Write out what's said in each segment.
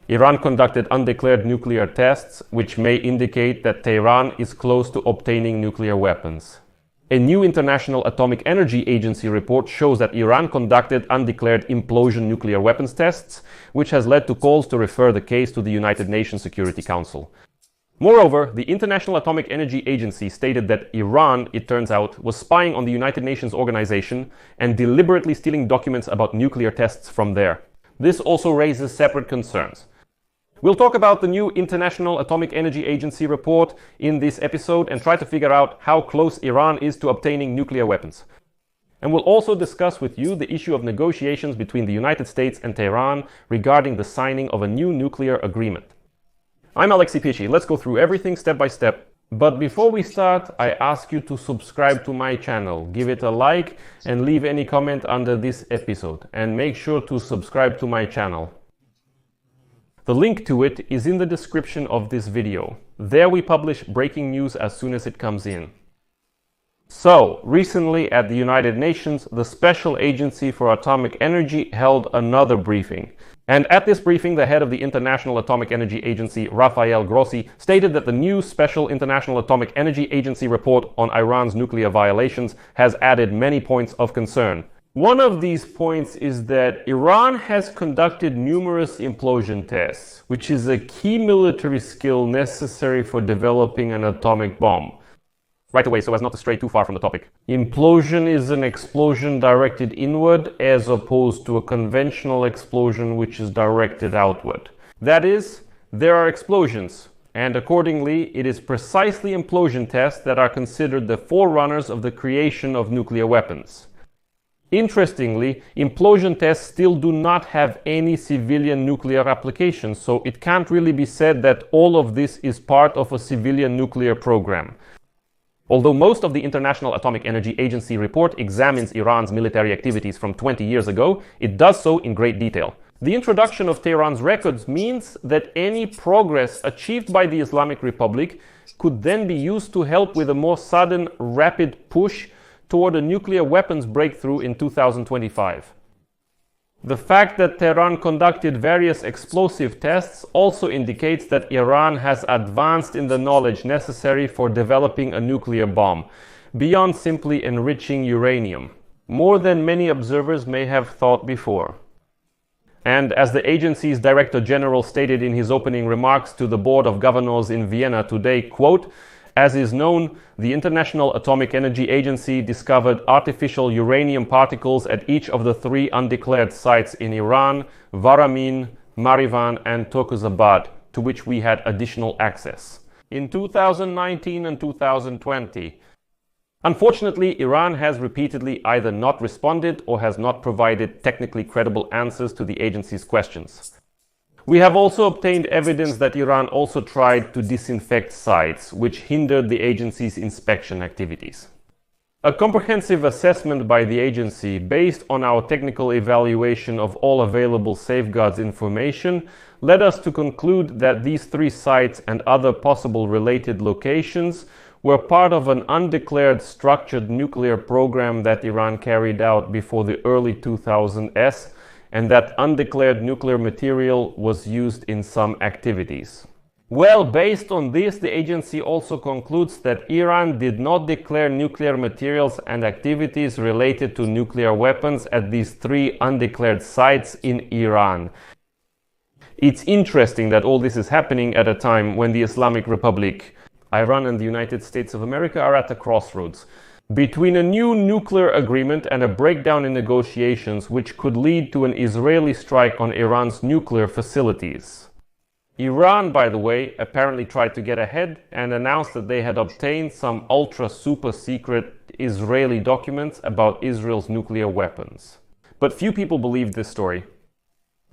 Iran conducted undeclared nuclear tests, which may indicate that Tehran is close to obtaining nuclear weapons. A new International Atomic Energy Agency report shows that Iran conducted undeclared implosion nuclear weapons tests, which has led to calls to refer the case to the United Nations Security Council. Moreover, the International Atomic Energy Agency stated that Iran, it turns out, was spying on the United Nations organization and deliberately stealing documents about nuclear tests from there. This also raises separate concerns. We'll talk about the new International Atomic Energy Agency report in this episode and try to figure out how close Iran is to obtaining nuclear weapons. And we'll also discuss with you the issue of negotiations between the United States and Tehran regarding the signing of a new nuclear agreement. I'm Alexei Pichi. Let's go through everything step by step. But before we start, I ask you to subscribe to my channel, give it a like, and leave any comment under this episode. And make sure to subscribe to my channel. The link to it is in the description of this video. There we publish breaking news as soon as it comes in. So, recently at the United Nations, the Special Agency for Atomic Energy held another briefing. And at this briefing, the head of the International Atomic Energy Agency, Rafael Grossi, stated that the new Special International Atomic Energy Agency report on Iran's nuclear violations has added many points of concern. One of these points is that Iran has conducted numerous implosion tests, which is a key military skill necessary for developing an atomic bomb. Right away, so as not to stray too far from the topic. Implosion is an explosion directed inward as opposed to a conventional explosion which is directed outward. That is, there are explosions, and accordingly, it is precisely implosion tests that are considered the forerunners of the creation of nuclear weapons. Interestingly, implosion tests still do not have any civilian nuclear applications, so it can't really be said that all of this is part of a civilian nuclear program. Although most of the International Atomic Energy Agency report examines Iran's military activities from 20 years ago, it does so in great detail. The introduction of Tehran's records means that any progress achieved by the Islamic Republic could then be used to help with a more sudden, rapid push toward a nuclear weapons breakthrough in 2025. The fact that Tehran conducted various explosive tests also indicates that Iran has advanced in the knowledge necessary for developing a nuclear bomb, beyond simply enriching uranium, more than many observers may have thought before. And as the agency's Director General stated in his opening remarks to the Board of Governors in Vienna today, quote, "As is known, the International Atomic Energy Agency discovered artificial uranium particles at each of the 3 undeclared sites in Iran, Varamin, Marivan, and Turkuzabad, to which we had additional access in 2019 and 2020. Unfortunately, Iran has repeatedly either not responded or has not provided technically credible answers to the agency's questions. We have also obtained evidence that Iran also tried to disinfect sites, which hindered the agency's inspection activities. A comprehensive assessment by the agency, based on our technical evaluation of all available safeguards information, led us to conclude that these 3 sites and other possible related locations were part of an undeclared structured nuclear program that Iran carried out before the early 2000s, and that undeclared nuclear material was used in some activities. Well, based on this, the agency also concludes that Iran did not declare nuclear materials and activities related to nuclear weapons at these 3 undeclared sites in Iran. It's interesting that all this is happening at a time when the Islamic Republic, Iran and the United States of America are at a crossroads between a new nuclear agreement and a breakdown in negotiations which could lead to an Israeli strike on Iran's nuclear facilities. Iran, by the way, apparently tried to get ahead and announced that they had obtained some ultra-super secret Israeli documents about Israel's nuclear weapons. But few people believed this story.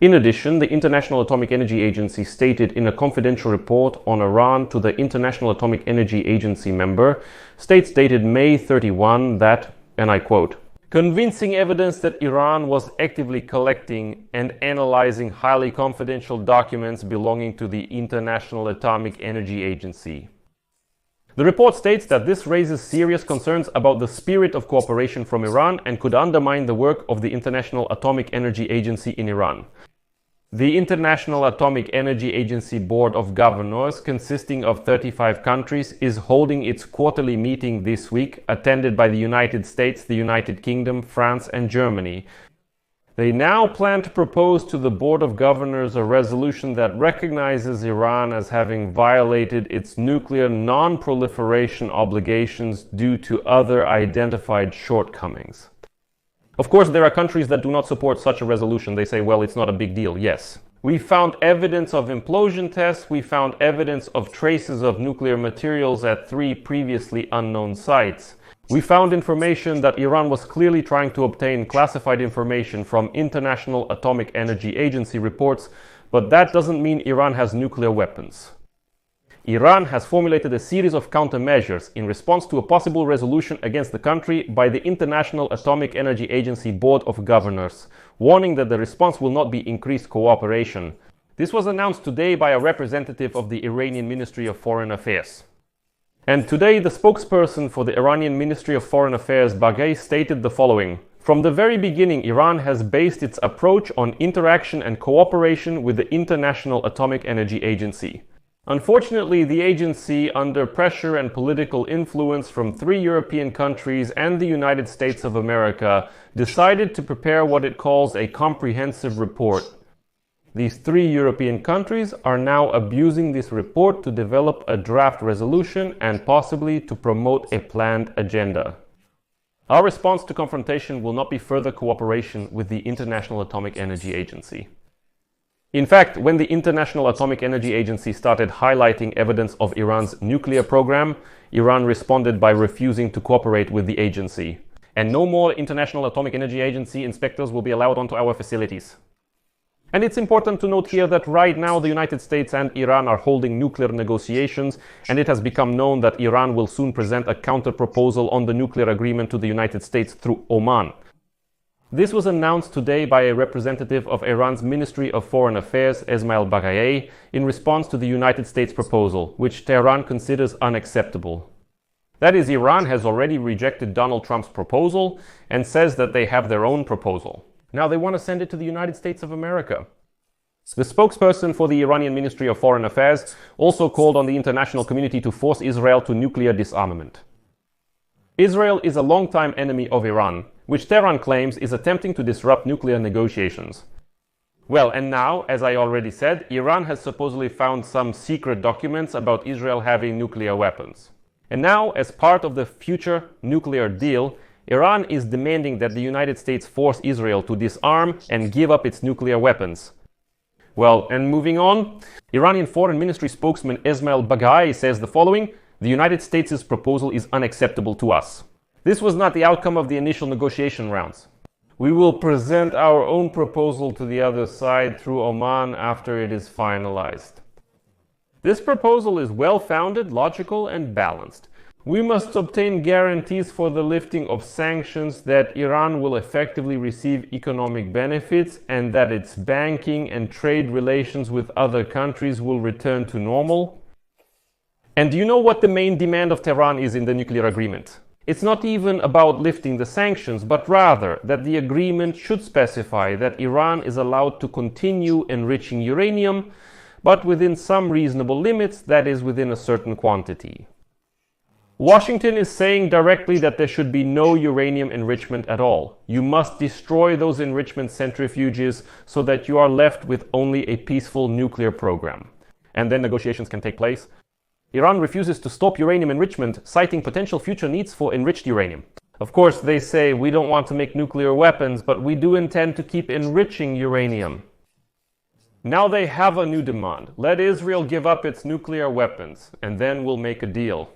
In addition, the International Atomic Energy Agency stated in a confidential report on Iran to the International Atomic Energy Agency member, states dated May 31 that, and I quote, "Convincing evidence that Iran was actively collecting and analyzing highly confidential documents belonging to the International Atomic Energy Agency." The report states that this raises serious concerns about the spirit of cooperation from Iran and could undermine the work of the International Atomic Energy Agency in Iran. The International Atomic Energy Agency Board of Governors, consisting of 35 countries, is holding its quarterly meeting this week, attended by the United States, the United Kingdom, France, and Germany. They now plan to propose to the Board of Governors a resolution that recognizes Iran as having violated its nuclear non-proliferation obligations due to other identified shortcomings. Of course, there are countries that do not support such a resolution. They say, well, it's not a big deal. Yes. We found evidence of implosion tests. We found evidence of traces of nuclear materials at 3 previously unknown sites. We found information that Iran was clearly trying to obtain classified information from International Atomic Energy Agency reports, but that doesn't mean Iran has nuclear weapons. Iran has formulated a series of countermeasures in response to a possible resolution against the country by the International Atomic Energy Agency Board of Governors, warning that the response will not be increased cooperation. This was announced today by a representative of the Iranian Ministry of Foreign Affairs. And today, the spokesperson for the Iranian Ministry of Foreign Affairs, Baghai, stated the following: "From the very beginning, Iran has based its approach on interaction and cooperation with the International Atomic Energy Agency. Unfortunately, the agency, under pressure and political influence from 3 European countries and the United States of America, decided to prepare what it calls a comprehensive report. These 3 European countries are now abusing this report to develop a draft resolution and possibly to promote a planned agenda. Our response to confrontation will not be further cooperation with the International Atomic Energy Agency." In fact, when the International Atomic Energy Agency started highlighting evidence of Iran's nuclear program, Iran responded by refusing to cooperate with the agency. And no more International Atomic Energy Agency inspectors will be allowed onto our facilities. And it's important to note here that right now the United States and Iran are holding nuclear negotiations, and it has become known that Iran will soon present a counter-proposal on the nuclear agreement to the United States through Oman. This was announced today by a representative of Iran's Ministry of Foreign Affairs, Esmail Baghai, in response to the United States proposal, which Tehran considers unacceptable. That is, Iran has already rejected Donald Trump's proposal and says that they have their own proposal. Now they want to send it to the United States of America. The spokesperson for the Iranian Ministry of Foreign Affairs also called on the international community to force Israel to nuclear disarmament. Israel is a longtime enemy of Iran, which Tehran claims is attempting to disrupt nuclear negotiations. Well, and now, as I already said, Iran has supposedly found some secret documents about Israel having nuclear weapons. And now, as part of the future nuclear deal, Iran is demanding that the United States force Israel to disarm and give up its nuclear weapons. Well, and moving on, Iranian Foreign Ministry spokesman Esmail Baghai says the following: "The United States' proposal is unacceptable to us. This was not the outcome of the initial negotiation rounds. We will present our own proposal to the other side through Oman after it is finalized. This proposal is well-founded, logical, and balanced. We must obtain guarantees for the lifting of sanctions, that Iran will effectively receive economic benefits, and that its banking and trade relations with other countries will return to normal." And do you know what the main demand of Tehran is in the nuclear agreement? It's not even about lifting the sanctions, but rather that the agreement should specify that Iran is allowed to continue enriching uranium, but within some reasonable limits, that is, within a certain quantity. Washington is saying directly that there should be no uranium enrichment at all. You must destroy those enrichment centrifuges so that you are left with only a peaceful nuclear program. And then negotiations can take place. Iran refuses to stop uranium enrichment, citing potential future needs for enriched uranium. Of course, they say, we don't want to make nuclear weapons, but we do intend to keep enriching uranium. Now they have a new demand. Let Israel give up its nuclear weapons, and then we'll make a deal.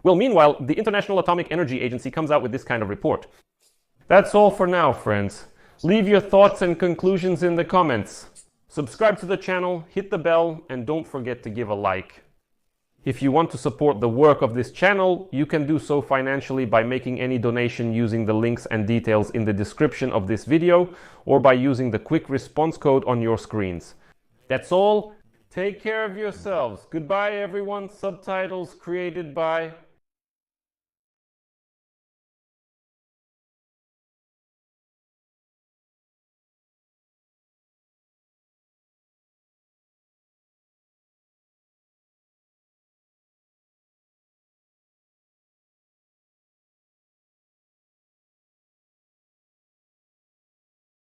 Well, meanwhile, the International Atomic Energy Agency comes out with this kind of report. That's all for now, friends. Leave your thoughts and conclusions in the comments. Subscribe to the channel, hit the bell, and don't forget to give a like. If you want to support the work of this channel, you can do so financially by making any donation using the links and details in the description of this video, or by using the quick response code on your screens. That's all. Take care of yourselves. Goodbye, everyone. Subtitles created by